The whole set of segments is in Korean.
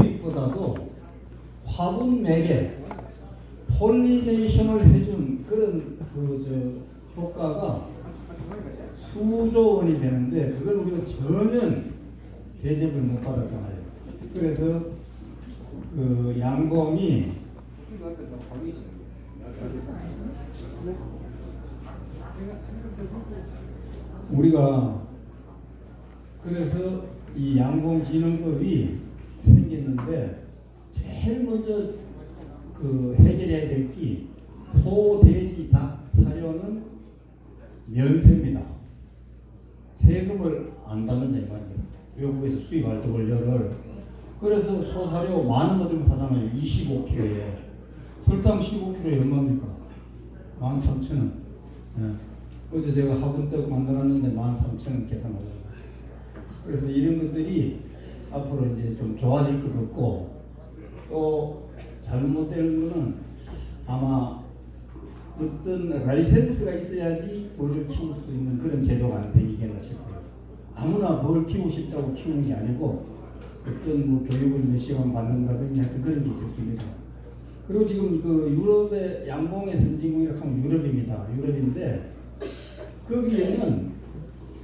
수익보다도 화분 매개, 폴리네이션을 해준 그런 효과가 수조 원이 되는데 그걸 우리가 전혀 대접을 못 받았잖아요. 그래서 그 양봉이 우리가 그래서 이 양봉진흥법이 생겼는데 제일 먼저 그 해결해야 될 게 소, 돼지, 닭, 사료는 면세입니다. 세금을 안 받는다 이 말입니다. 외국에서 수입할 때 원료를. 그래서 소사료 만 원 들고 사잖아요. 25kg에. 설탕 15kg에 얼마입니까? 13,000원. 예. 어제 제가 화분떡 만들었는데 13,000원 계산하잖아요. 그래서 이런 것들이 앞으로 이제 좀 좋아질 것 같고, 또 잘못되는 거는 아마 어떤 라이센스가 있어야지 벌을 키울 수 있는 그런 제도가 안 생기겠나 싶어요. 아무나 벌 키우고 싶다고 키우는 게 아니고 어떤 뭐 교육을 몇 시간 받는다든지 하여튼 그런 게 있을 겁니다. 그리고 지금 그 유럽의 양봉의 선진국이라고 하면 유럽입니다. 유럽인데 거기에는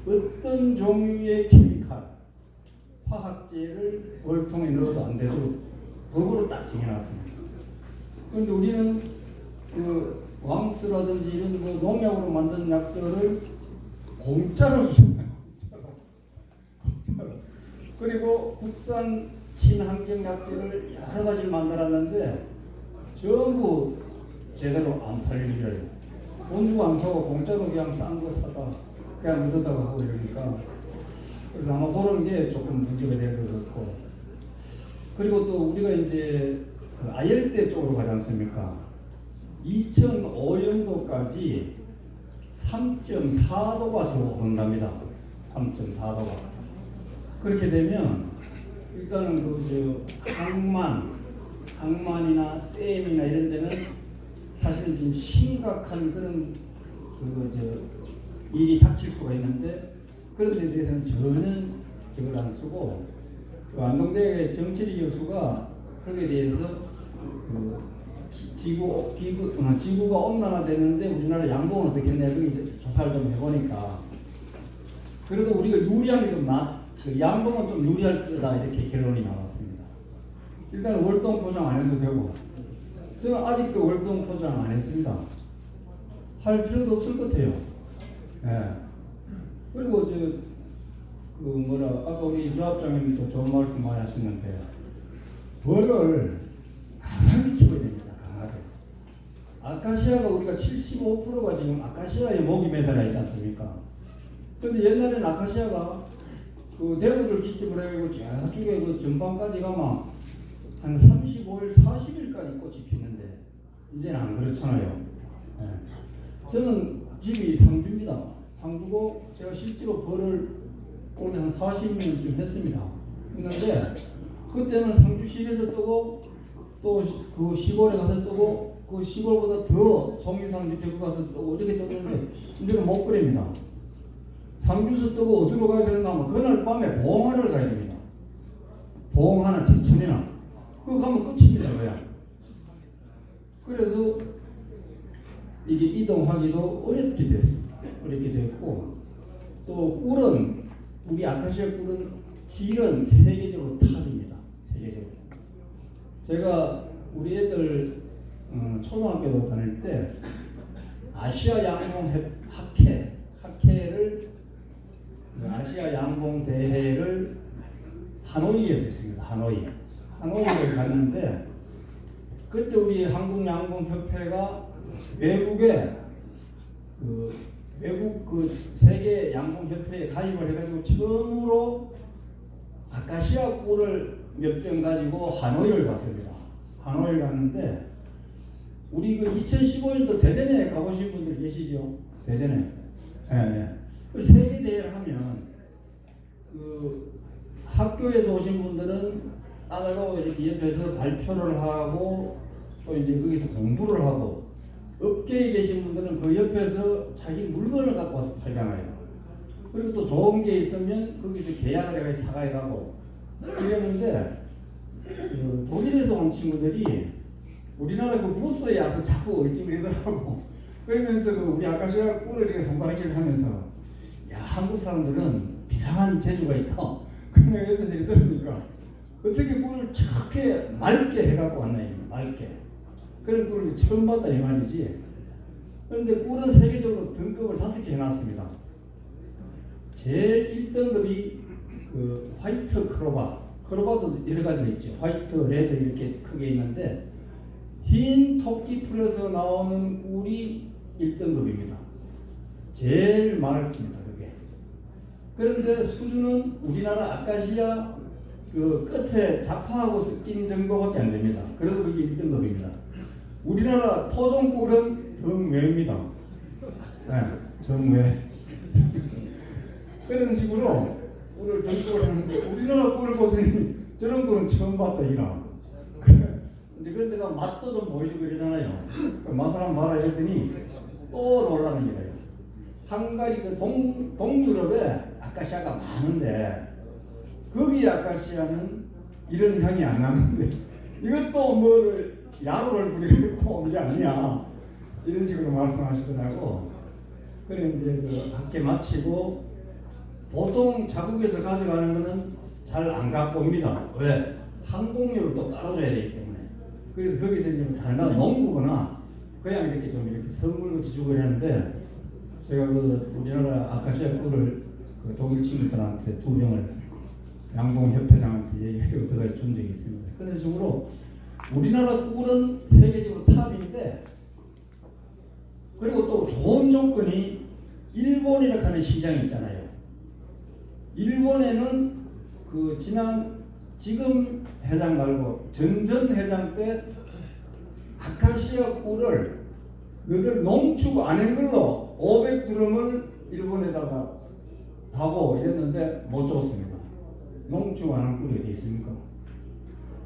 어떤 종류의 케미칼, 화학제를 벌통에 넣어도 안 되도록 법으로 딱 정해놨습니다. 그런데 우리는 그 왕스라든지 이런 그 농약으로 만든 약들을 공짜로 주잖아요. 공짜로. 그리고 국산 친환경 약재를 여러 가지를 만들었는데 전부 제대로 안 팔리는 거예요. 돈 주고 안 사고 공짜로 그냥 싼 거 사다 그냥 묻었다고 하고 이러니까, 그래서 아마 그런 게 조금 문제가 될 것 같고, 그리고 또 우리가 이제 그 아열대 쪽으로 가지 않습니까? 2005년도까지 3.4도가 더 오른답니다. 3.4도가. 그렇게 되면 일단은 그 항만이나 댐이나 이런 데는 사실 지금 심각한 그런 일이 닥칠 수가 있는데, 그런 데에 대해서는 전혀 저걸 안 쓰고, 그 안동대 정철희 교수가 거기에 대해서 지구가 온난화되는데 우리나라 양봉은 어떻게 했냐, 거기 조사를 좀 해보니까 그래도 우리가 유리한 게 좀 그 양봉은 좀 유리할 거다 이렇게 결론이 나왔습니다. 일단 월동 포장 안 해도 되고, 저는 아직도 월동 포장 안 했습니다. 할 필요도 없을 것 같아요. 예. 그리고 아까 우리 조합장님도 좋은 말씀 많이 하시는데, 벌을 강하게 키워야 됩니다. 강하게. 아카시아가 우리가 75%가 지금 아카시아에 목이 매달려 있지 않습니까? 근데 옛날에는 아카시아가 그 대구를 기점으로 해가지고 저쪽에 그 전방까지 가면 한 35일, 40일까지 꽃이 피는데 이제는 안 그렇잖아요. 예. 저는 집이 상주입니다. 상주고 제가 실제로 벌을 올해 한 40년쯤 했습니다. 했는데 그때는 상주시에서 뜨고 또 그 시골에 가서 뜨고 그 시골보다 더 송리산 밑에 가서 뜨고 이렇게 뜨는데 이제는 못 그립니다. 상주에서 뜨고 어디로 가야 되는가 하면 그날 밤에 봉화를 가야 됩니다. 봉화나 제천이나 그거 가면 끝입니다. 그냥. 그래서 이게 이동하기도 어렵게 됐습니다. 어렵게 됐고, 또 꿀은 우리 아카시아 꿀은 질은 세계적으로 탑입니다. 세계적으로. 제가 우리 애들 초등학교 다닐 때 아시아 양봉 학회를 아시아 양봉 대회를 하노이에서 했습니다. 하노이를 갔는데 그때 우리 한국 양봉 협회가 외국에 외국 세계 양봉 협회에 가입을 해가지고 처음으로 아카시아 꿀을 몇 병 가지고 하노이를 갔습니다. 하노이를 갔는데 우리 2015년도 대전에 가보신 분들 계시죠? 대전에. 예. 그 세계 대회를 하면 학교에서 오신 분들은 따로 이렇게 옆에서 발표를 하고 또 이제 거기서 공부를 하고, 업계에 계신 분들은 그 옆에서 자기 물건을 갖고 와서 팔잖아요. 그리고 또 좋은 게 있으면 거기서 계약을 해가지고 사가야 가고 이랬는데, 독일에서 온 친구들이 우리나라 그 부스에 와서 자꾸 얼찡거리더라고. 그러면서 우리 아카시아 꿀을 이렇게 손가락질을 하면서 야, 한국 사람들은 비상한 재주가 있다. 그래 옆에서 이렇게 들으니까 어떻게 꿀을 저렇게 맑게 해갖고 왔나요? 맑게. 그런 꿀을 처음 봤다 이 말이지. 그런데 꿀은 세계적으로 등급을 5개 해놨습니다. 제일 1등급이 그 화이트 크로바도 여러 가지가 있죠. 화이트, 레드 이렇게 크게 있는데 흰 토끼 풀에서 나오는 꿀이 1등급입니다. 제일 많습니다. 그게. 그런데 수준은 우리나라 아카시아 그 끝에 자파하고 섞인 정도밖에 안 됩니다. 그래도 그게 1등급입니다. 우리나라 토종 꿀은 덩외입니다. 네, 덩외. 그런 식으로 꿀을 등급을 하는데 우리나라 꿀을 보더니 저런 꿀은 처음 봤다 이라. 이제 그런 데가 맛도 좀 보여주고 그러잖아요. 맛을 한번 봐라 이랬더니 또 놀라는 거예요. 한가리 그 동유럽에 아카시아가 많은데 거기 아카시아는 이런 향이 안 나는데 이것도 뭐를 야로를 부리고 온 게 아니야. 이런 식으로 말씀하시더라고. 그래 이제 그 학교 마치고 보통 자국에서 가져가는 거는 잘 안 갖고 옵니다. 왜? 항공료를 또 따로 줘야 되기 때문에. 그래서 거기서 이제 다른 나라 농구거나 그냥 이렇게 좀 이렇게 선물로 주고 그랬는데 제가 그 우리나라 아카시아 꿀을 그 독일 친구들한테 2명을 양봉 협회장한테 얘기해 얻어가 준 적이 있습니다. 그런 식으로 우리나라 꿀은 세계적으로 탑인데 그리고 또 좋은 조건이 일본이라고 하는 시장이 있잖아요. 일본에는 그 지금 회장 말고 전전 회장 때 아카시아 꿀을 너들 농축 안 한 걸로 500드럼을 일본에다가 하고 이랬는데 못 줬습니다. 농축 안 한 꿀이 어디 있습니까?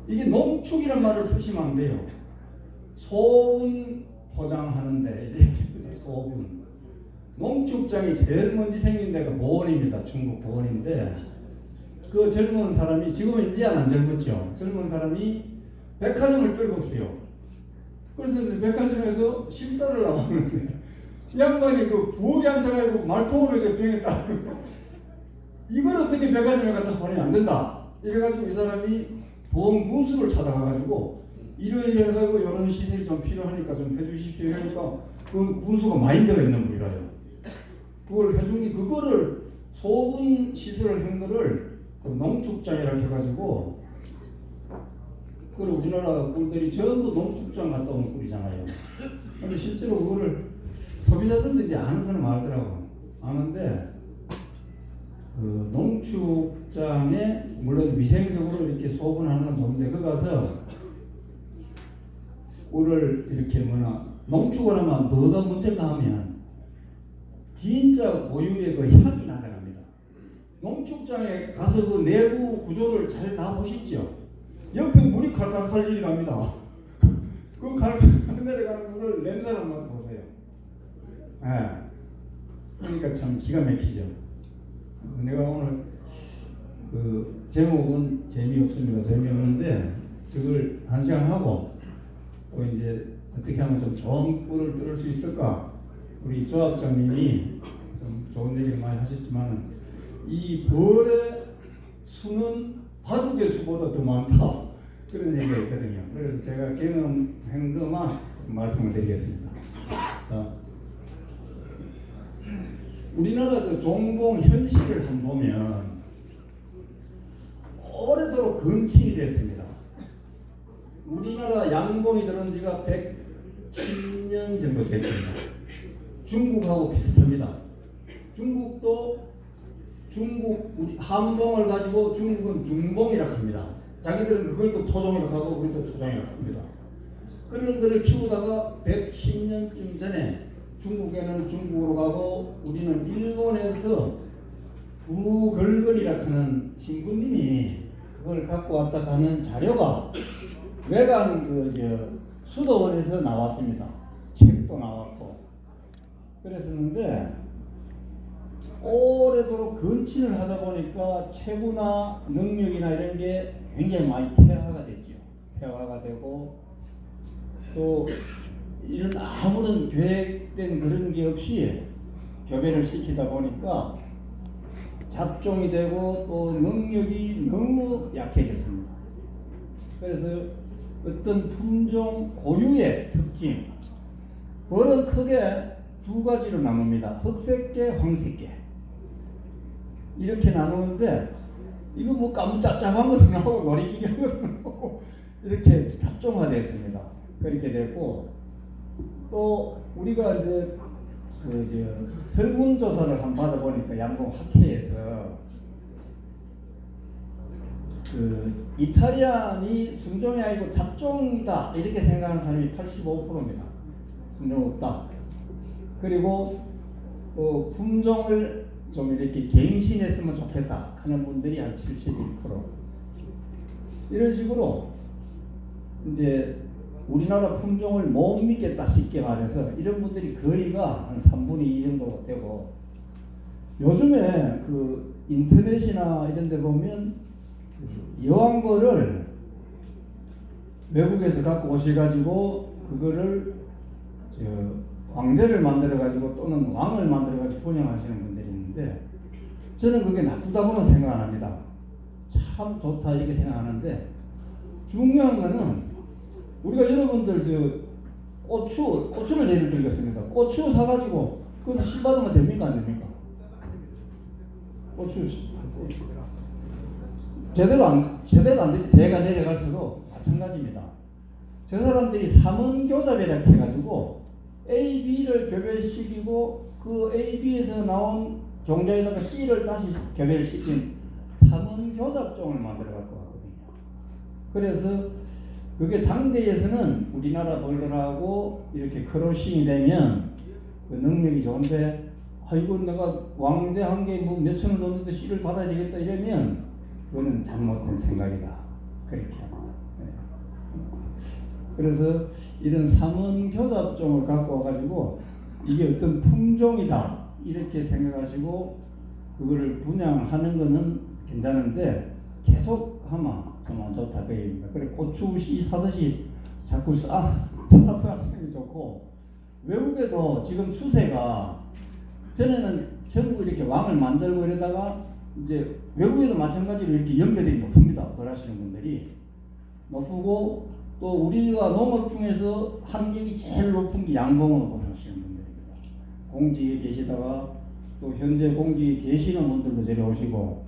이게 농축이란 말을 쓰시면 안 돼요. 소분 포장하는데 이렇게 소분. 농축장이 제일 먼저 생긴 데가 보원입니다. 중국 보원인데 그 젊은 사람이 지금은 이제 안 젊었죠. 젊은 사람이 백화점을 떨궜어요. 그래서 이제 백화점에서 실사를 나왔는데 이 양반이 그 부엌에 앉아가지고 말통으로 이렇게 병에 따르고 이걸 어떻게 백화점에 갖다 보내면 안 된다. 이래가지고 이 사람이 보험 군수를 찾아가가지고 이러이러해가지고 이런 시설이 좀 필요하니까 좀 해주십시오. 이러니까 그 군수가 많이 들어있는 분이라요. 그걸 해준 게 그거를 소분 시설을 한 거를 그 농축장이라고 해가지고 그걸 우리나라 꿀들이 전부 농축장 갔다 온 꿀이잖아요. 근데 실제로 그거를 소비자들도 이제 아는 사람 알더라고. 아는데 그 농축장에 물론 위생적으로 이렇게 소분하는 건 좋은데 그 가서 꿀을 이렇게 농축을 하면 뭐가 문제가 하면 진짜 고유의 그 향이 나타납니다. 농축장에 가서 그 내부 구조를 잘 다 보시죠. 옆에 물이 칼칼칼 일이 납니다. 그 칼칼 내려가는 물을 냄새를 한번 맡아보세요. 예. 그러니까 참 기가 막히죠. 내가 오늘 그 제목은 재미없습니다. 재미없는데 저걸 1시간 하고 또 이제 어떻게 하면 좀 좋은 꿀을 뚫을 수 있을까? 우리 조합장님이 좀 좋은 얘기를 많이 하셨지만 이 벌의 수는 바둑의 수보다 더 많다. 그런 얘기가 있거든요. 그래서 제가 경험한 것만 말씀을 드리겠습니다. 우리나라 그 종봉 현실을 한번 보면 오래도록 건칭이 됐습니다. 우리나라 양봉이 들어온 지가 110년 정도 됐습니다. 중국하고 비슷합니다. 중국도 우리 함봉을 가지고 중국은 중봉이라고 합니다. 자기들은 그걸 또 토종이라고 하고 우리도 토종이라고 합니다. 그런 거를 키우다가 110년쯤 전에 중국에는 중국으로 가고 우리는 일본에서 우걸걸이라고 하는 신부님이 그걸 갖고 왔다 가는 자료가 외관 수도원에서 나왔습니다. 책도 나왔고 그랬었는데 오래도록 건친을 하다 보니까 체구나 능력이나 이런 게 굉장히 많이 퇴화가 됐죠. 문제가 되고, 또 이런 아무런 계획된 그런 게 없이 교배를 시키다 보니까 잡종이 되고 또 능력이 너무 약해졌습니다. 그래서 어떤 품종 고유의 특징, 벌은 크게 두 가지로 나눕니다. 흑색계, 황색계. 이렇게 나누는데, 이거 뭐 까무잡잡한 것도 나오고 놀이기계한 것도 나오고 이렇게 잡종화됐습니다. 그렇게 됐고, 또 우리가 이제 설문조사를 한번 받아보니까 양봉 학회에서 이탈리안이 순종이 아니고 잡종이다 이렇게 생각하는 사람이 85%입니다. 순종 없다. 그리고 품종을 좀 이렇게 갱신했으면 좋겠다 하는 분들이 한 71%. 이런 식으로 이제 우리나라 품종을 못 믿겠다 쉽게 말해서 이런 분들이 거의가 한 3분의 2 정도 되고, 요즘에 그 인터넷이나 이런 데 보면 여왕벌을 외국에서 갖고 오셔가지고 그거를 왕대를 만들어가지고 또는 왕을 만들어가지고 분양하시는 분들이 있는데, 저는 그게 나쁘다고는 생각 안 합니다. 참 좋다 이렇게 생각하는데, 중요한 거는 우리가 여러분들 고추를 예를 들겠습니다. 고추 사가지고 그것을 씨 받으면 됩니까 안 됩니까? 고추 제대로 안 되지. 대가 내려갈수록 마찬가지입니다. 저 사람들이 삼원교잡이라 해가지고 A, B를 교배시키고 그 A, B에서 나온 종자에다가 C를 다시 교배를 시킨 삼원교잡종을 만들어 갖고 왔거든요. 그래서 그게 당대에서는 우리나라 벌들하고 이렇게 크로싱이 되면 그 능력이 좋은데, 아이고 내가 왕대 한 개 뭐 몇천 원 줬는데 씨를 받아야 되겠다 이러면 그거는 잘못된 생각이다. 그렇게 합니다. 네. 그래서 이런 삼원교잡종을 갖고 와가지고 이게 어떤 품종이다 이렇게 생각하시고 그거를 분양하는 거는 괜찮은데, 계속 하면 좀 안 좋다 그 얘기입니다. 그래 고추 씨 사듯이 자꾸 사서 하시는 게 좋고, 외국에도 지금 추세가 전에는 전부 이렇게 왕을 만들고 이러다가 이제 외국에도 마찬가지로 이렇게 연배들이 높습니다. 벌하시는 분들이 높고, 또 우리가 농업 중에서 환경이 제일 높은 게 양봉으로 벌하시는 분들입니다. 공지에 계시다가 또 현재 공지에 계시는 분들도 저리 오시고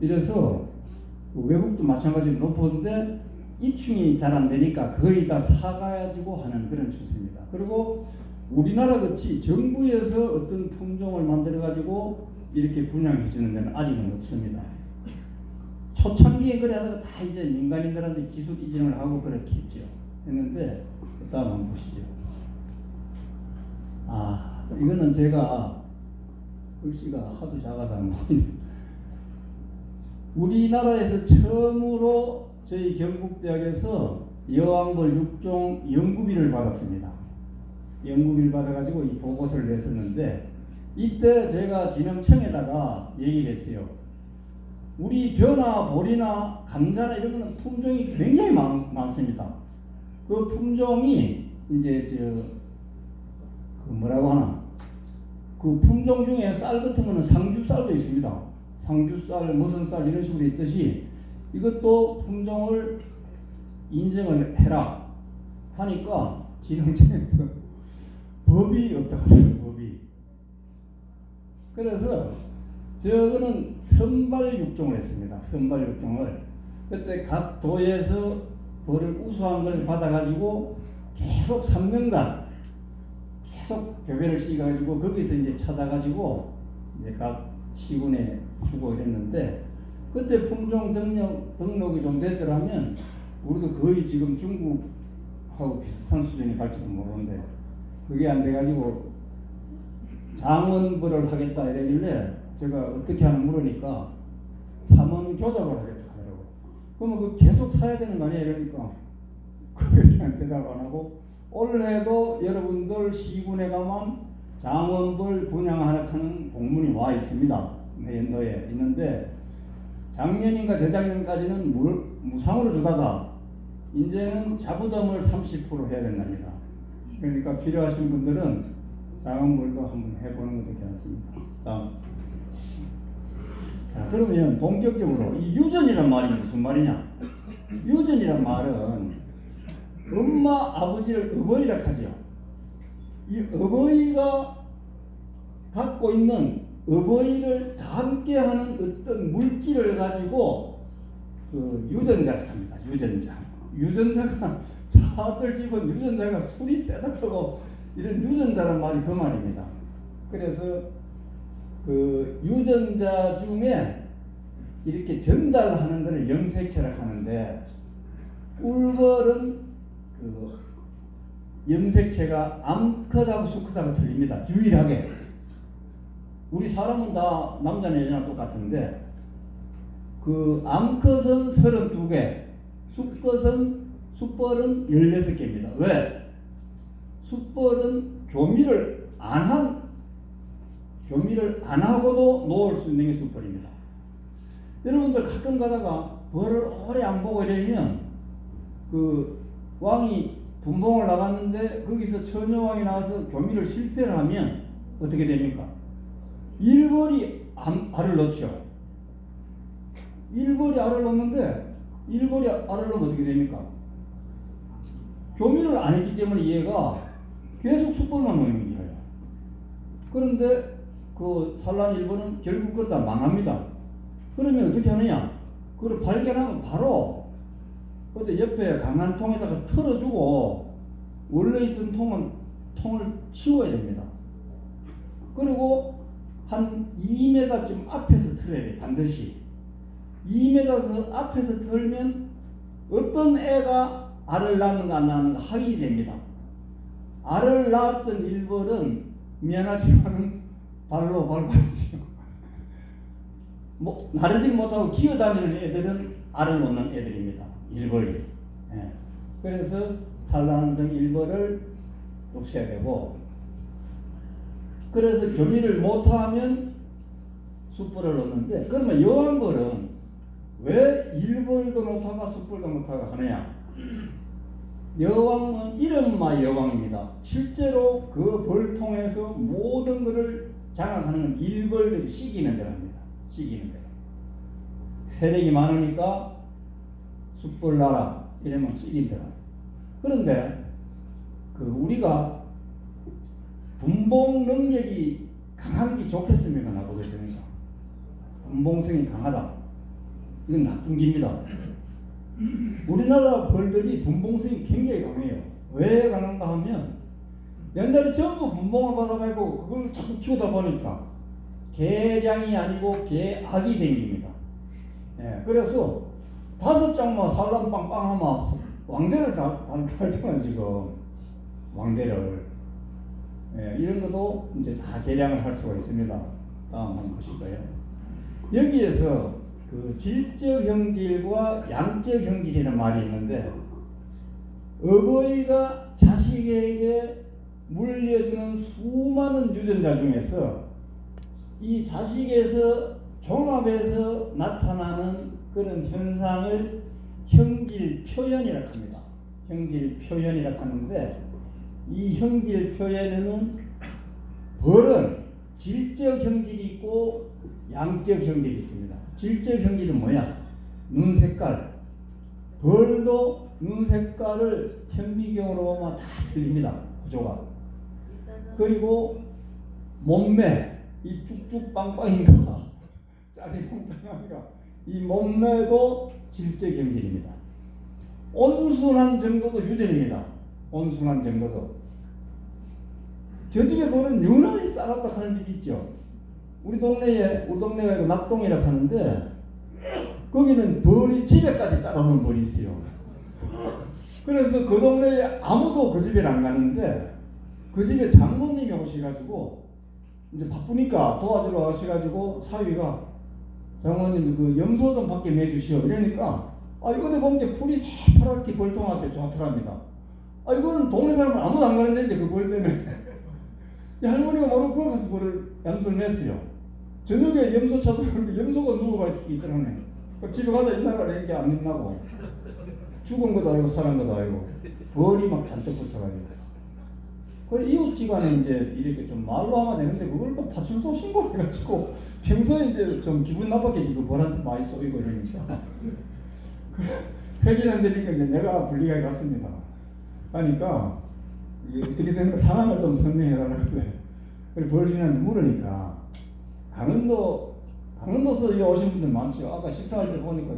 이래서 외국도 마찬가지로 높은데 이충이 잘 안 되니까 거의 다 사가지고 하는 그런 추세입니다. 그리고 우리나라 같이 정부에서 어떤 품종을 만들어 가지고 이렇게 분양해 주는 데는 아직은 없습니다. 초창기에 그래 하다가 다 이제 민간인들한테 기술 이전을 하고 그렇게 했죠. 했는데 다음 한번 보시죠. 이거는 제가 글씨가 하도 작아서 안 보이네요. 우리나라에서 처음으로 저희 경북대학에서 여왕벌 6종 연구비를 받았습니다. 연구비를 받아가지고 이 보고서를 냈었는데, 이때 제가 진흥청에다가 얘기를 했어요. 우리 벼나 보리나 감자나 이런 거는 품종이 굉장히 많습니다. 그 품종이 이제 그 뭐라고 하나, 그 품종 중에 쌀 같은 거는 상주쌀도 있습니다. 상주쌀, 무슨 쌀 이런 식으로 있듯이 이것도 품종을 인정을 해라 하니까 진흥청에서 법이 없다고 해요. 법이. 그래서 저거는 선발 육종을 했습니다. 선발 육종을. 그때 각 도에서 벌을 우수한 걸 받아가지고 계속 3년간 계속 교배를 시켜가지고 거기서 이제 찾아가지고 이제 각 시군에 주고 이랬는데, 그때 품종 등록이 좀 됐더라면 우리도 거의 지금 중국하고 비슷한 수준이 갈지도 모르는데, 그게 안 돼가지고 장원벌을 하겠다 이러길래 제가 어떻게 하나 물으니까 삼원교잡을 하겠다 하더라고요. 그러면 그 계속 사야 되는 거 아니야 이러니까 그거에 대한 대답 안 하고, 올해도 여러분들 시군에 가면 장원벌 분양하는 공문이 와 있습니다. 내년도에 있는데, 작년인가 재작년까지는 무상으로 주다가 이제는 자부담을 30% 해야 된답니다. 그러니까 필요하신 분들은 자음불도 한번 해보는 것도 괜찮습니다. 다음. 자, 그러면 본격적으로 이 유전이란 말이 무슨 말이냐? 유전이란 말은 엄마 아버지를 어버이라 하죠. 이 어버이가 갖고 있는 어버이를 함께하는 어떤 물질을 가지고 그 유전자를 합니다. 유전자가 자들 집은 유전자가 술이 세다고 이런 유전자란 말이 그 말입니다. 그래서 그 유전자 중에 이렇게 전달하는 것을 염색체라고 하는데, 꿀벌은 그 염색체가 암컷하고 수컷하고 틀립니다. 유일하게. 우리 사람은 다 남자나 여자나 똑같은데, 그 암컷은 32개, 숫벌은 16개입니다. 왜? 숫벌은 교미를 안 하고도 놓을 수 있는 게 숫벌입니다. 여러분들 가끔 가다가 벌을 오래 안 보고 이러면 그 왕이 분봉을 나갔는데 거기서 처녀왕이 나와서 교미를 실패를 하면 어떻게 됩니까? 일벌이 알을 넣죠. 일벌이 알을 넣는데 일벌이 알을 넣으면 어떻게 됩니까? 교미를 안 했기 때문에 얘가 계속 숫벌만 놓는 거예요. 그런데 그 산란 일벌은 결국 그러다 망합니다. 그러면 어떻게 하느냐? 그걸 발견하면 바로 어디 옆에 강한 통에다가 털어주고 원래 있던 통을 치워야 됩니다. 그리고 한 2m쯤 앞에서 털어야 돼. 반드시 2m 앞에서 털면 어떤 애가 알을 낳는가 안 낳는가 확인이 됩니다. 알을 낳았던 일벌은 미안하지만은 발로 밟아야죠. 뭐 나르지 못하고 기어다니는 애들은 알을 놓는 애들입니다. 일벌이. 예. 그래서 산란성 일벌을 없애야 되고, 그래서 교미를 못하면 숫벌을 놓는데, 그러면 여왕벌은 왜 일벌도 못하고 숫벌도 못하고 하느냐? 여왕은 이름만 여왕입니다. 실제로 그 벌통에서 모든 것을 장악하는 건 일벌들이 시기는 데랍니다. 시기는 데라. 세력이 많으니까 숫벌 나라 이러면 시기는 데라. 그런데 그 우리가 분봉 능력이 강한 게 좋겠습니까? 나쁘겠습니까? 분봉성이 강하다. 이건 나쁜 기입니다. 우리나라 벌들이 분봉성이 굉장히 강해요. 왜 강한가 하면 옛날에 전부 분봉을 받아가지고 그걸 자꾸 키우다 보니까 개량이 아니고 개악이 생깁니다. 예, 그래서 5장만 산란 빵빵 하면 왕대를 달잖아요 지금. 왕대를. 예, 이런 것도 이제 다 개량을 할 수가 있습니다. 다음 한번 보실까요? 여기에서 그 질적 형질과 양적 형질이라는 말이 있는데, 어버이가 자식에게 물려주는 수많은 유전자 중에서 이 자식에서 종합해서 나타나는 그런 현상을 형질 표현이라고 합니다. 형질 표현이라고 하는데, 이 형질 표현에는 벌은 질적 형질이 있고 양적 형질이 있습니다. 질적 형질은 뭐야? 눈 색깔. 벌도 눈 색깔을 현미경으로 보면 다 틀립니다. 구조가. 그리고 몸매, 이 쭉쭉 빵빵인가 짜리 빵빵한가, 이 몸매도 질적 형질입니다. 온순한 정도도 유전입니다. 온순한 정도도. 저 집에 보는 유난히 쌀았다 하는 집 있죠. 우리 동네가 낙동이라고 하는데, 거기는 벌이 집에까지 따라오는 벌이 있어요. 그래서 그 동네에 아무도 그 집에 안 가는데, 그 집에 장모님이 오셔가지고 이제 바쁘니까 도와주러 오셔가지고 사위가 장모님 그 염소 좀 받게 해주시오 이러니까, 이거는 보면 풀이 새파랗게 벌통한테 좋더랍니다. 이거는 동네 사람은 아무도 안 가는 데인데 그 벌 때문에 할머니가 모르고 거기 가서 벌을 염소를 냈어요. 저녁에 염소 찾으러는데 염소가 누워가 있더라네. 집에 가자 이나라 이렇게 안 된다고. 죽은 것도 아니고 살은 것도 아니고 벌이 막 잔뜩 붙어가지고. 그 이웃지간에 이제 이렇게 좀 말로 하면 되는데 그걸 또 파출소 신고를 해가지고 평소에 이제 좀 기분 나쁘게 지금 벌한테 많이 쏘이고 이러니까 회견 안 되니까 이제 내가 분리가 갔습니다. 하니까 이게 어떻게 되는 상황을 좀 설명해 달라고 그래. 그래 벌주인한테 물으니까 강원도에서 여기 오신 분들 많죠. 아까 식사할 때 보니까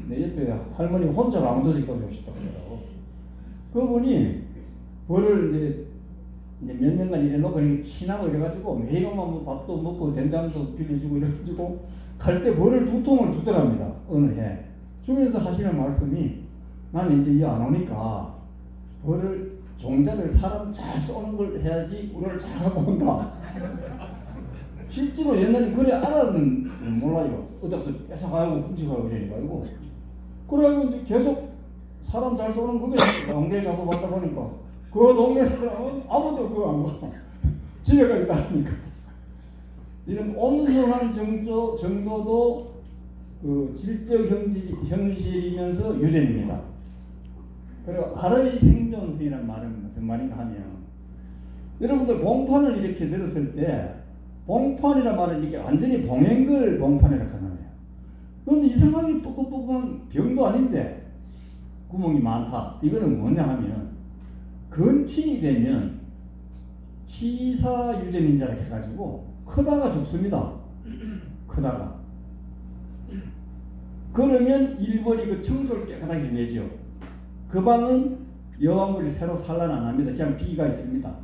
내 옆에 할머니 혼자 강원도에까지 오셨다고 그러더라고. 그분이 벌을 이제 몇 년간 일해놓고 이렇게 친하고 이래가지고 매일 오면 뭐 밥도 먹고 된장도 빌려주고 이래가지고 갈 때 벌을 2통을 주더랍니다. 어느 해. 주면서 하시는 말씀이 나는 이제 이 안 오니까 벌을 종자를 사람 잘 쏘는 걸 해야지 우리를 잘 갖고 온다. 실제로 옛날에 그래 알았는 몰라요. 어디서 뺏어가고 훔쳐가고 이러니까요. 그래가지고 이제 계속 사람 잘 쏘는 그게 엉덩이 잡고 받다 보니까 그 동네 사람은 아무도 그거 안 가. 집에가 있다니까. 이런 온순한 정도도 그 질적 현실이면서 유전입니다. 그리고 알의 생존성이라는 말은 무슨 말인가 하면 여러분들 봉판을 이렇게 들었을 때 봉판이라는 말은 이렇게 완전히 봉행글 봉판이라고 하잖아요. 그런데 이상하게 뻑뻑뻑한 병도 아닌데 구멍이 많다. 이거는 뭐냐 하면 건칭이 되면 치사유전인자라고 해가지고 크다가 죽습니다. 크다가. 그러면 일벌이 그 청소를 깨끗하게 해내죠. 그 방은 여왕물이 새로 산란 안 합니다. 그냥 비가 있습니다.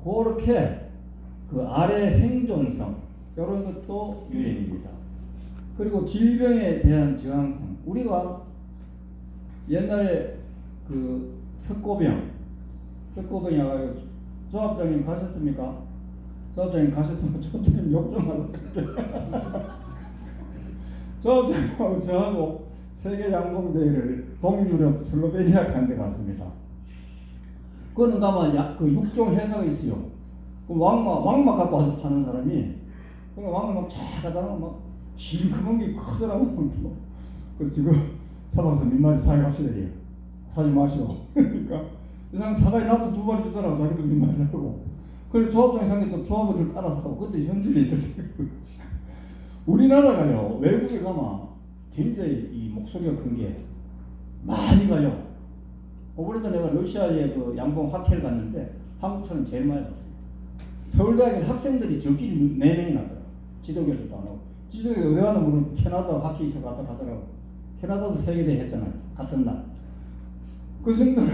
그렇게 그 아래 생존성 이런 것도 유행입니다. 그리고 질병에 대한 저항성. 우리가 옛날에 그 석고병이 와가지고 조합장님 가셨습니까? 조합장님 가셨으면 조합장님 욕 좀 하고 조합장님하고 저하고 세계 양봉대회를 동유럽 슬로베니아 간데 갔습니다. 그거는 가면 그 육종 회사가 있어요. 그 왕마 갖고 와서 파는 사람이 그 왕을 막 작아다가 막 시커먼 게 크더라고. 그래서 지금 잡아서 몇 마리 사가갑시다. 사지 마시오. 그러니까 이 사람 사가에 나도 2마리 주더라고. 자기도 몇 마리 하고. 그래서 조합장이 상대 또 조합을 따라 사고 그때 현지에 있을 때 우리나라가요 외국에 가면 굉장히 이 목소리가 큰 게 많이 가요. 올해도 내가 러시아에 그 양봉 학회를 갔는데 한국 사람 제일 많이 갔어요. 서울대학에 학생들이 저끼리 4명이 나더라고. 지도교수도 안 하고. 지도교수 어디 가나 모르는 캐나다 학회에서 갔다 가더라고. 캐나다도 세계대회 했잖아요. 같은 날. 그 정도로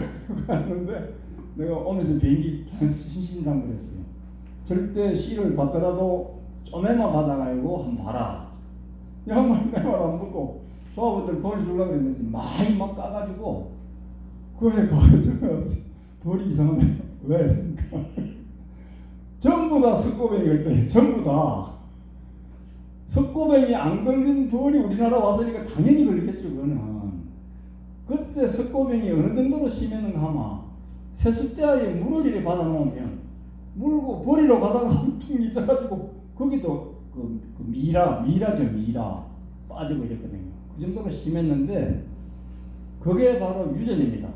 갔는데 내가 오면서 비행기 신신당부를 했어요. 절대 C를 받더라도 좀에만 받아가지고 한번 봐라. 이 양반 내 말 안 듣고 조합원들 돌려주려고 그랬는데 많이 막 까가지고 그에 가르쳐서 벌이 이상하네. 왜? 그러니까 전부 다 석고뱅이 걸 때 전부 다 석고뱅이 안 걸린 벌이 우리나라 왔으니까 당연히 걸리겠죠. 그거는 그때 석고뱅이 어느 정도로 심했는가 하면 세숫대야에 물을 이렇게 받아놓으면 물고 버리러 가다가 툭 잊어가지고 거기도 그 미라죠. 미라 빠지고 이랬거든요. 그 정도로 심했는데 그게 바로 유전입니다.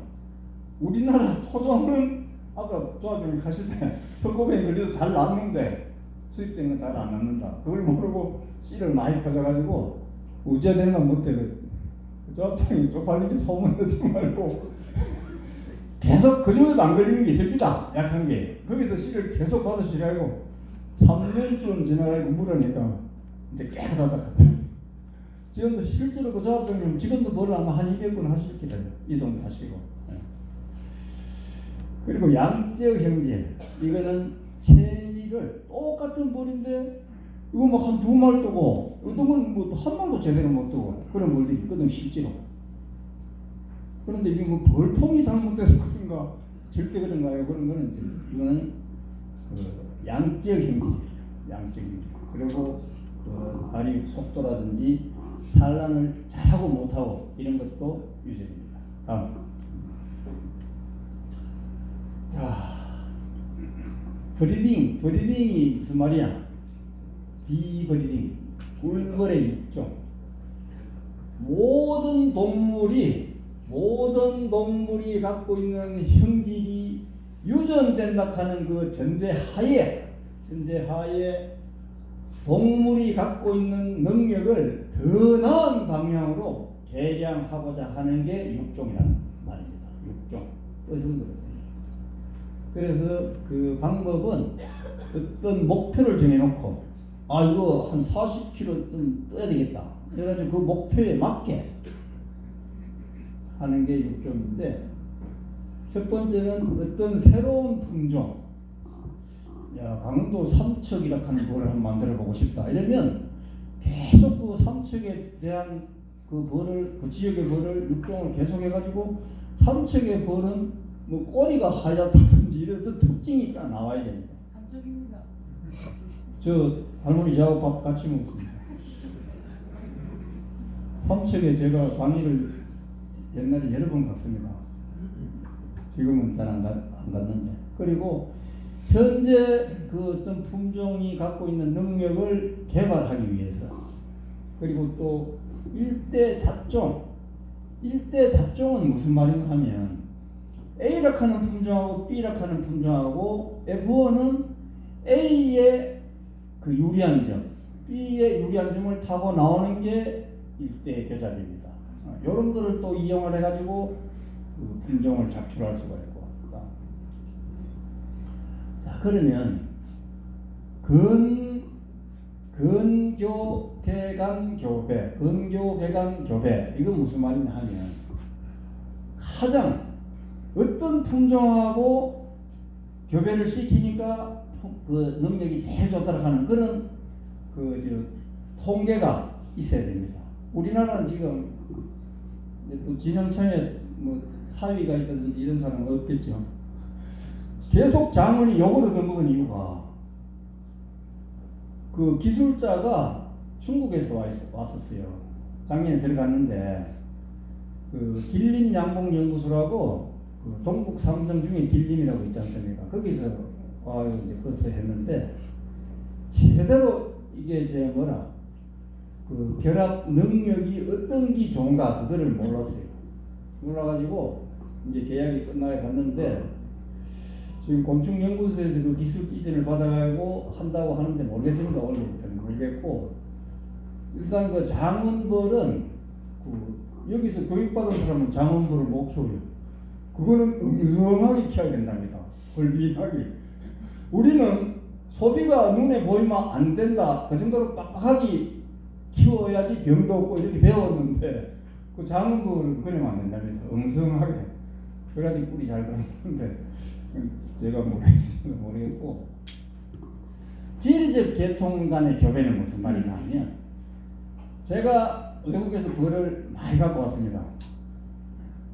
우리나라 토종은 아까 조합장님 가실 때 석고뱅이 걸려도 잘 났는데 수입된 건 잘 안 났는다. 그걸 모르고 씨를 많이 퍼져가지고 우제되는 건 못해. 조합장이 쪽팔린 게 소문내지 말고 계속 그 정도도 안 걸리는 게 있을 기다. 약한 게. 거기서 씨를 계속 받으시라고 3년쯤 지나가고 물으니까 이제 깨끗하다. 지금도 실제로 그 조합장님 지금도 벌을 아마 한 200건 하실 기다려. 이동도 하시고. 그리고 양적 형제. 이거는 체위를 똑같은 벌인데 이거 뭐 한 2말 뜨고 어떤 건 뭐 한 말도 제대로 못 뜨고 그런 벌들이 있거든 실제로. 그런데 이게 뭐 벌통이 잘못돼서 그런가 절대 그런가요? 그런 거는 이제 이거는 그 양적 형질입니다. 양적 형질. 그리고 그 발育속도라든지 산란을 잘하고 못하고 이런 것도 유죄됩니다. 다음. 자, 브리딩이 무슨 말이야? 비브리딩, 꿀벌의 육종. 모든 동물이 모든 동물이 갖고 있는 형질이 유전된다 하는 그 전제하에 동물이 갖고 있는 능력을 더 나은 방향으로 개량하고자 하는 게 육종이라는 말입니다. 육종. 뜻은 그렇습니다. 그래서 그 방법은 어떤 목표를 정해놓고 이거 한 40kg 떠야 되겠다. 그래가지고 그 목표에 맞게 하는 게 육종인데, 첫 번째는 어떤 새로운 품종, 강원도 삼척이라 하는 벌을 한번 만들어 보고 싶다. 이러면 계속 그 삼척에 대한 그 벌을, 그 지역의 벌을 육종을 계속 해가지고 삼척의 벌은 뭐 꼬리가 하얗다든지 이런 어떤 특징이 딱 나와야 됩니다. 삼척입니다. 저 할머니 저하고 밥 같이 먹습니다. 삼척에 제가 강의를 옛날에 여러 번 갔습니다. 지금은 잘 안 갔는데. 그리고 현재 그 어떤 품종이 갖고 있는 능력을 개발하기 위해서, 그리고 또 일대 잡종은 무슨 말인가 하면 A라 하는 품종하고 B라 하는 품종하고 F1은 A의 그 유리한 점, B의 유리한 점을 타고 나오는 게 일대 교잡입니다. 이런 거를 또 이용을 해가지고 그 품종을 작출할 수가 있고. 자, 그러면 근교개간 교배, 이건 무슨 말이냐 하면 가장 어떤 품종하고 교배를 시키니까 그 능력이 제일 좋다고 하는 그런 통계가 있어야 됩니다. 우리나라는 지금 또 진흥청에 뭐 사위가 있다든지 이런 사람은 없겠죠. 계속 장원이 욕을 얻어먹은 이유가 그 기술자가 중국에서 왔었어요. 작년에 들어갔는데 그 길림양봉연구소라고 그 동북 삼성 중에 길림이라고 있지 않습니까? 거기서 이제 그것을 했는데 제대로 이게 그 결합 능력이 어떤 게 좋은가 그거를 몰랐어요. 몰라가지고 이제 계약이 끝나게 갔는데 지금 곤충연구소에서 그 기술 이전을 받아가지고 한다고 하는데 모르겠습니다. 올해부터는 모르겠고, 일단 그 장원벌은 여기서 교육받은 사람은 장원벌을 못 키워요. 그거는 엉성하게 키워야 된답니다. 헐비하게. 우리는 소비가 눈에 보이면 안 된다. 그 정도로 빡빡하게 키워야지 병도 없고 이렇게 배웠는데 그 장원벌은 그러면 안 된답니다. 엉성하게. 그래가지고 꿀이 잘 들었는데 제가 모르겠고, 지리적 계통 간의 교배는 무슨 말이냐 하면, 제가 외국에서 벌을 많이 갖고 왔습니다.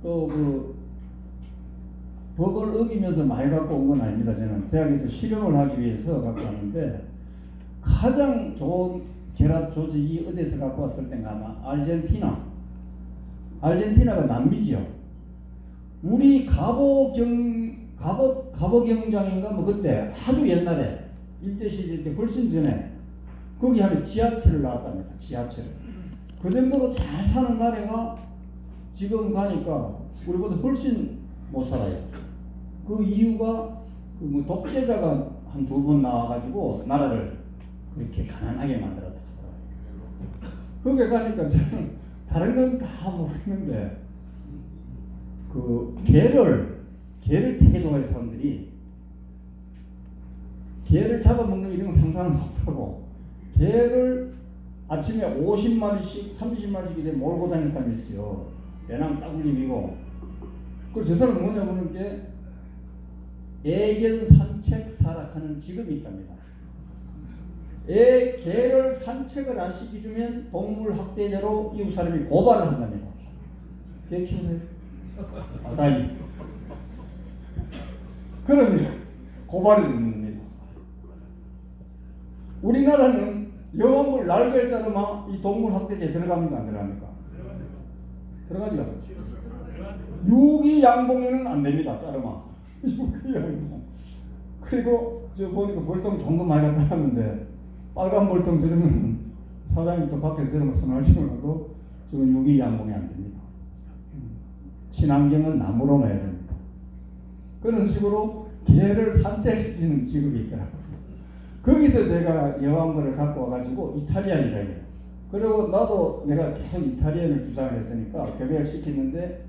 또 그 법을 어기면서 많이 갖고 온 건 아닙니다. 저는 대학에서 실험을 하기 위해서 갖고 왔는데, 가장 좋은 결합 조직이 어디서 갖고 왔을 때가 아마 아르헨티나가 남미죠. 우리 갑오경장인가 뭐 그때 아주 옛날에 일제시대 때 훨씬 전에 거기 하면 지하철을 나왔답니다. 지하철. 그 정도로 잘 사는 나라가 지금 가니까 우리보다 훨씬 못 살아요. 그 이유가 그 뭐 독재자가 한 2번 나와가지고 나라를 그렇게 가난하게 만들었다 하더라고요. 거기 가니까 저는 다른 건 다 모르겠는데 그 개를 되게 좋아해요. 사람들이 개를 잡아먹는 이런 거 상상을 못하고, 개를 아침에 50마리씩 30마리씩 이렇게 몰고 다니는 사람이 있어요. 배낭 따굴림이고. 그리고 저 사람은 뭐냐면 게 애견 산책사라 하는 직업이 있답니다. 개를 산책을 안 시켜주면 동물 학대자로 이웃 사람이 고발을 한답니다. 개 키우세요? 다행히. 그러면 고발이 되는 겁니다. 우리나라는 영업물 날개자로만 이 동물 학대제에 들어갑니까 안 들어갑니까? 들어가죠. 유기양봉에는 안 됩니다. 자르마. 유기양봉. 그리고 저 보니까 벌통 정도 많이 갖다 놨는데 빨간 벌통 저러면 사장님 또 밖에 들으면 선호할지 몰라도 저건 유기양봉이 안 됩니다. 친환경은 나무로 넣어야 됩니다. 그런 식으로 개를 산책시키는 직업이 있더라고요. 거기서 제가 여왕벌을 갖고 와가지고 이탈리안이라 해요. 그리고 나도 내가 계속 이탈리안을 주장을 했으니까 교배를 시켰는데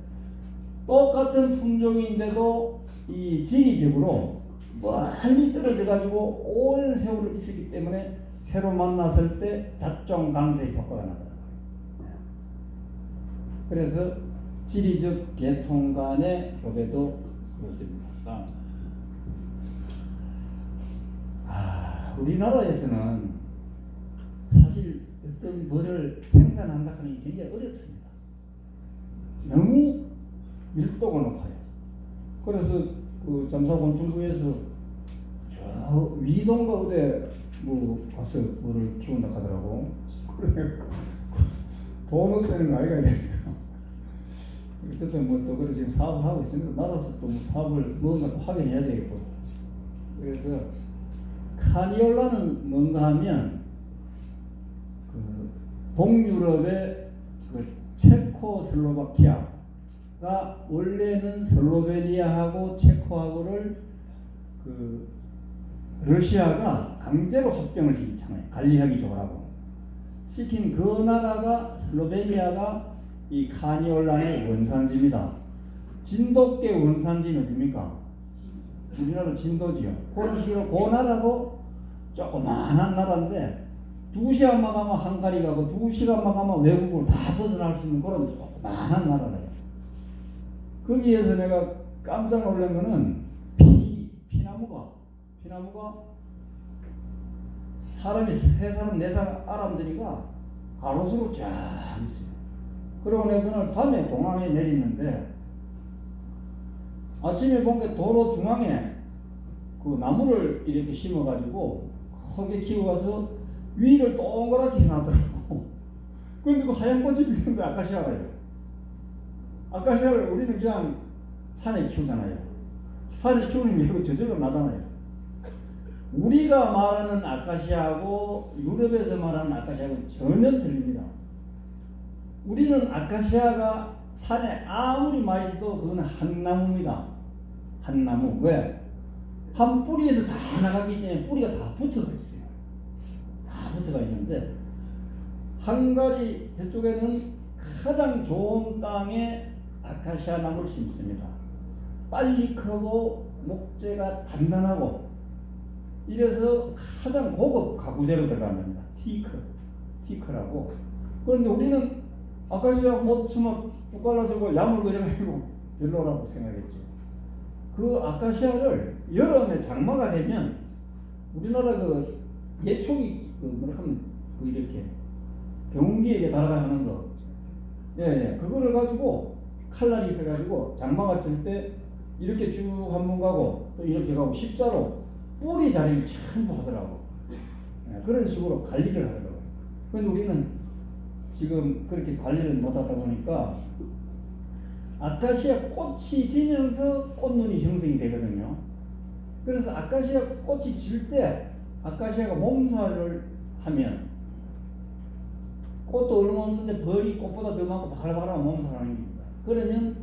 똑같은 품종인데도 이 지리적으로 멀리 떨어져 가지고 오랜 세월을 있었기 때문에 새로 만났을 때 잡종 강세 효과가 나더라고요. 그래서 지리적 계통 간의 교배도 그렇습니다. 우리나라에서는 사실 어떤 벌을 생산한다 하는 게 굉장히 어렵습니다. 너무 밀도가 높아요. 그래서 그 잠사곤충부에서 저 위동가 어디 뭐 가서 벌을 키운다 하더라고. 그래 돈 없애는 거 아이가 이러니까. 어쨌든 뭐 또 그래 지금 사업을 하고 있습니다. 나라서 또 뭐 사업을 뭔가 또 확인해야 되겠고. 그래서 카니올라는 뭔가 하면 그 동유럽의 그 체코슬로바키아가 원래는 슬로베니아하고 체코하고를 그 러시아가 강제로 합병을 시키잖아요. 관리하기 좋으라고 시킨 그 나라가 슬로베니아가 이 카니올란의 원산지입니다. 진돗개 원산지는 어디입니까? 우리나라 진도지요. 그런 식으로 그 나라도 조그만한 나라인데 2시간만 가면 한가리 가고 2시간만 가면 외국을 다 벗어날 수 있는 그런 조그만한 나라래요. 거기에서 내가 깜짝 놀란 거는 피나무가 사람이 3사람 4사람 아람들이가 가로수로 쫙 있어요. 그리고 내가 그날 밤에 공항에 내리는데 아침에 본 게 도로 중앙에 그 나무를 이렇게 심어가지고 크게 키워가서 위를 동그랗게 해놨더라고. 그런데 그 하얀 꽃이 피는데 아카시아라요. 아카시아를 우리는 그냥 산에 키우잖아요. 산에 키우는 게 저절로 나잖아요. 우리가 말하는 아카시아하고 유럽에서 말하는 아카시아하고는 전혀 틀립니다. 우리는 아카시아가 산에 아무리 많이 있어도 그거는 한 나무입니다. 한 나무. 왜? 한 뿌리에서 다 나가기 때문에 뿌리가 다 붙어가 있어요. 다 붙어가 있는데 헝가리 저쪽에는 가장 좋은 땅에 아카시아 나무를 심습니다. 빨리 크고 목재가 단단하고 이래서 가장 고급 가구재로 들어갑니다. 티크라고. 그런데 우리는 아카시아 못 치면 쭉 갈라서 야물거려가지고 별로라고 생각했죠. 그 아카시아를 여름에 장마가 되면 우리나라 그 예총이 그 뭐라 하면 그 이렇게 경운기에게 달아가 하는 거, 그거를 가지고 칼날이 있어가지고 장마가 칠 때 이렇게 쭉 한 번 가고 또 이렇게 가고 십자로 뿌리 자리를 전부 하더라고. 그런 식으로 관리를 하더라고요. 그런데 우리는 지금 그렇게 관리를 못하다 보니까 아카시아 꽃이 지면서 꽃눈이 형성이 되거든요. 그래서 아카시아 꽃이 질 때 아카시아가 몸살을 하면 꽃도 얼마 없는데 벌이 꽃보다 더 많고 바글바글하면 몸살하는 겁니다. 그러면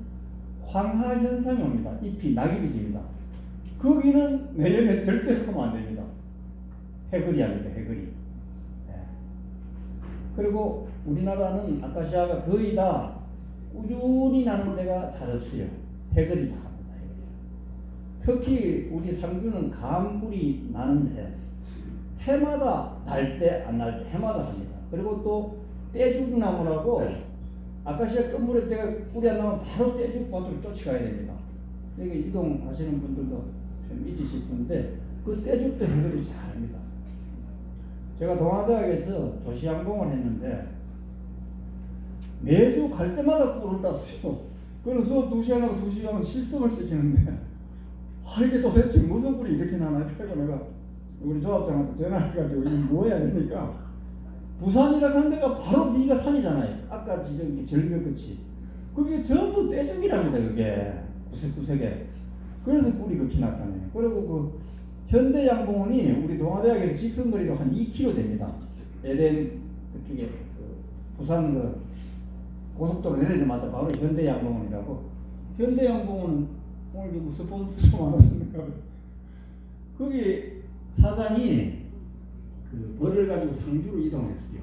황화 현상이 옵니다. 잎이 낙엽이 집니다. 거기는 내년에 절대로 하면 안 됩니다. 해거리 합니다. 해거리. 그리고 우리나라는 아카시아가 거의 다 꾸준히 나는 데가 잘 없어요. 해거리 다 합니다. 해거리. 특히 우리 상주는 감꿀이 나는데 해마다 날 때 안 날 때 해마다 합니다. 그리고 또 떼죽나무라고 아카시아 끝무렵 때가 꿀이 안 나면 바로 떼죽밭으로 쫓아가야 됩니다. 여기 이동하시는 분들도 좀 있으실 텐데 그 떼죽도 해거리 잘 합니다. 제가 동아대학에서 도시양봉을 했는데 매주 갈 때마다 꿀을 땄어요. 그래서 수업 2시간하고 2시간은 실습을 시키는데 이게 도대체 무슨 꿀이 이렇게 나나 이러고 내가 우리 조합장한테 전화해가지고 이게 뭐야 이러니까 부산이라고 한 데가 바로 위가 산이잖아요. 아까 지금 절벽끝이 그게 전부 떼죽이랍니다. 그게 구석구석에. 그래서 꿀이 그렇게 나타나요. 그리고 그 현대양봉원이 우리 동아대학에서 직선거리로 한 2km 됩니다. 에덴 그쪽에 그 부산 그 고속도로 내리자마자 바로 현대양봉원이라고 현대양봉은 오늘 그 스폰서 안 하십니까? 거기 사장이 그 벌을 가지고 상주로 이동했어요.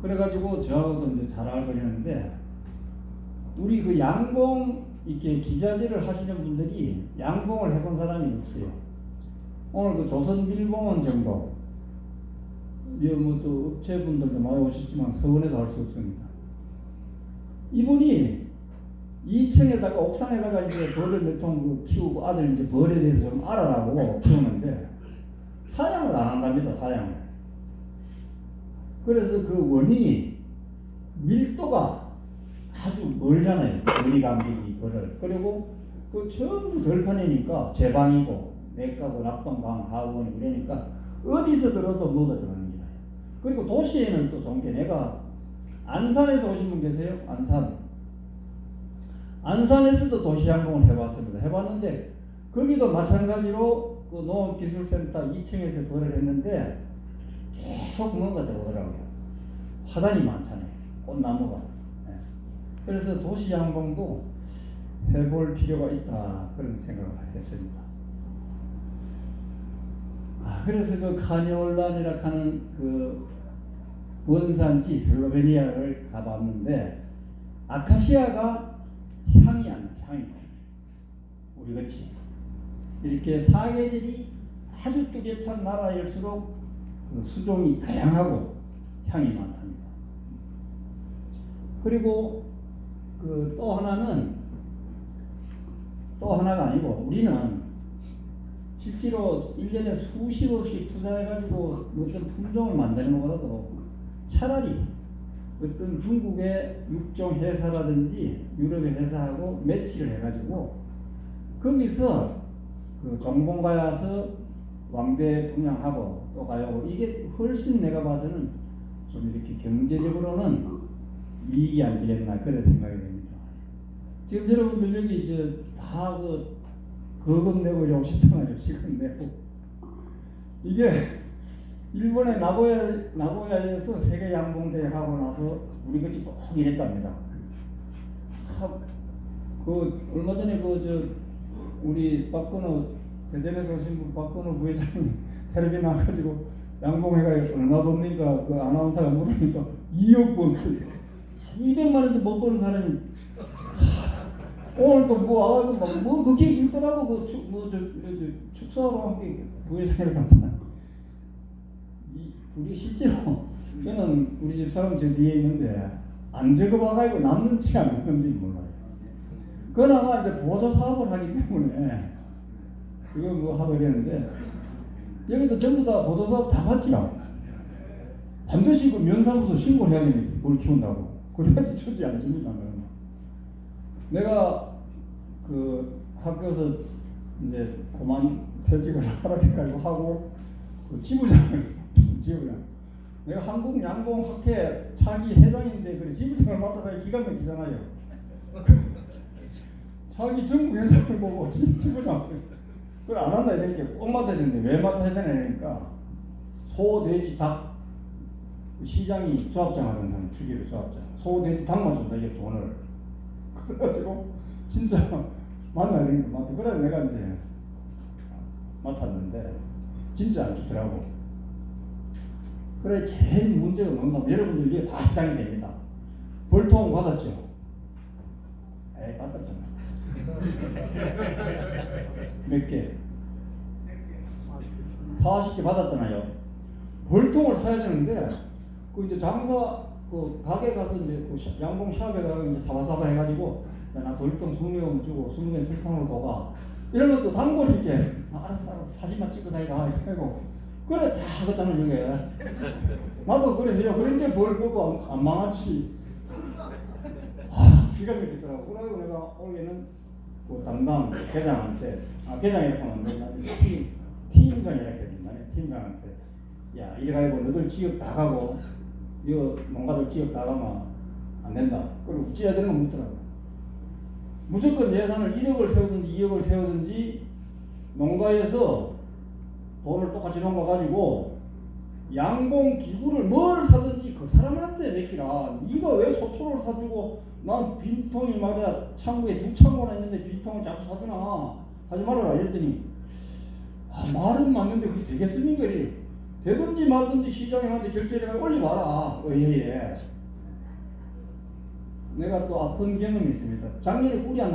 그래가지고 저하고도 이제 잘 알고 있는데, 우리 그 양봉 이렇게 기자재를 하시는 분들이 양봉을 해본 사람이 없어요. 오늘 그 조선밀봉원 정도, 이제 뭐 또 업체분들도 많이 오셨지만 서원에도 할 수 없습니다. 이분이 2층에다가 옥상에다가 이제 벌을 몇 통 키우고 아들 이제 벌에 대해서 좀 알아라고 키우는데 사냥을 안 한답니다. 사냥을. 그래서 그 원인이 밀도가 아주 멀잖아요. 거리 간격이 벌을. 그리고 그 전부 덜판이니까 제방이고 내과고 낙동강 하원 이러니까 어디서 들어도 뭐가 들어오는 거예요. 그리고 도시에는 또 좋은 게, 내가 안산에서 오신 분 계세요? 안산에서도 도시양봉을 해봤습니다. 해봤는데 거기도 마찬가지로 그 농업기술센터 2층에서 벌을 했는데 계속 뭔가 들어오더라고요. 화단이 많잖아요. 꽃나무가. 네. 그래서 도시양봉도 해볼 필요가 있다, 그런 생각을 했습니다. 그래서 그 카니올란이라 하는 그 원산지 슬로베니아를 가봤는데 아카시아가 향이 안 나요. 향이. 우리 같이 이렇게 사계절이 아주 뚜렷한 나라일수록 그 수종이 다양하고 향이 많답니다. 그리고 그 또 하나가 아니고, 우리는 실제로 1년에 수십억씩 투자해가지고 어떤 품종을 만드는 것보다도 차라리 어떤 중국의 육종 회사라든지 유럽의 회사하고 매치를 해가지고 거기서 그 정봉 가야서 왕대 분양하고 또 가야고, 이게 훨씬 내가 봐서는 좀 이렇게 경제적으로는 이익이 안 되겠나, 그런 생각이 됩니다. 지금 여러분들 여기 다 거금 내고 이렇게 오셨잖아요. 시간 내고. 이게 일본의 나고야에서 세계 양봉대회 하고 나서 우리 같이 꼭 이랬답니다. 그 얼마 전에 우리 박근호, 대전에서 오신 분 박근호 부회장이 텔레비 나와가지고 양봉회가 얼마 법니까? 그 아나운서가 물으니까 2억 번. 200만 원도 못 버는 사람이 오늘 또 뭐 와가지고 뭐 그렇게 읽더라고. 축사하러 함께 부회장을 간 사람. 우리 실제로 저는 우리 집 사람 저 뒤에 있는데 안 적어봐가지고 남는지 안 남는지 몰라요. 그나마 이제 보조 사업을 하기 때문에 그거 뭐 하고 이랬는데, 여기도 전부 다 보조 사업 다 받죠. 반드시 그 면사무소 신고를 해야 됩니다. 벌 키운다고. 그래야지 처지 안 줍니다. 그러면. 내가 그 학교에서 이제 그만 퇴직을 하라고 하고 그 지부장. 내가 한국양봉학회 차기 회장인데 그래 지부장을 맡아야 기가 막히잖아요. 차기 전국 회장을 보고 지부장 그걸 안 한다 이렇게 꼭 맡아야 되는데 왜 맡아야 되나 이러니까, 소, 돼지, 닭 시장이 조합장 하던 사람, 추기로 조합장, 소, 돼지, 닭 맞춘다 이게 돈을. 그래가지고 진짜 만나야 되는 거 맡아. 그래 내가 이제 맡았는데 진짜 안 좋더라고. 그래 제일 문제가 뭔가, 여러분들 이게 다 해당이 됩니다. 벌통 받았죠? 에이 받았잖아. 몇 개? 40개 받았잖아요. 벌통을 사야 되는데 그 이제 장사 그 가게 가서 이제 그 양봉 샵에 가서 이제 사바사바 해가지고 나 벌통 20개 주고 20개 설탕으로 도가 이런 것도 단골 있게 알았어 사진만 찍고 다니가 이러고. 그래 다 하겠잖아 이게. 나도 그래 해요. 그런데 벌 끄고 안 망하지. 기가 막히더라고. 그래가지고 내가 올해는 그 담당 계장한테, 계장이라고 하면 안 된다. 팀장이라고 해야 된다. 팀장한테 야 이래가지고 너들 지역 다 가고 이거 농가들 지역 다 가면 안 된다. 그리고 찌어야 되는 건 묻더라고. 무조건 예산을 1억을 세우든지 2억을 세우든지 농가에서 돈을 똑같이 농가 가지고 양봉 기구를 뭘 사든지 그 사람한테 맡기라. 네가 왜 소초를 사주고 난 빈통이 말이야 창고에 2창고나 있는데 빈통을 자꾸 사주나 하지 말아라 이랬더니 말은 맞는데 그게 되겠습니까? 되든지 말든지 시장에 한테 결제를 올려봐라 의회에. 내가 또 아픈 경험이 있습니다. 작년에 꿀이 안 나왔어요.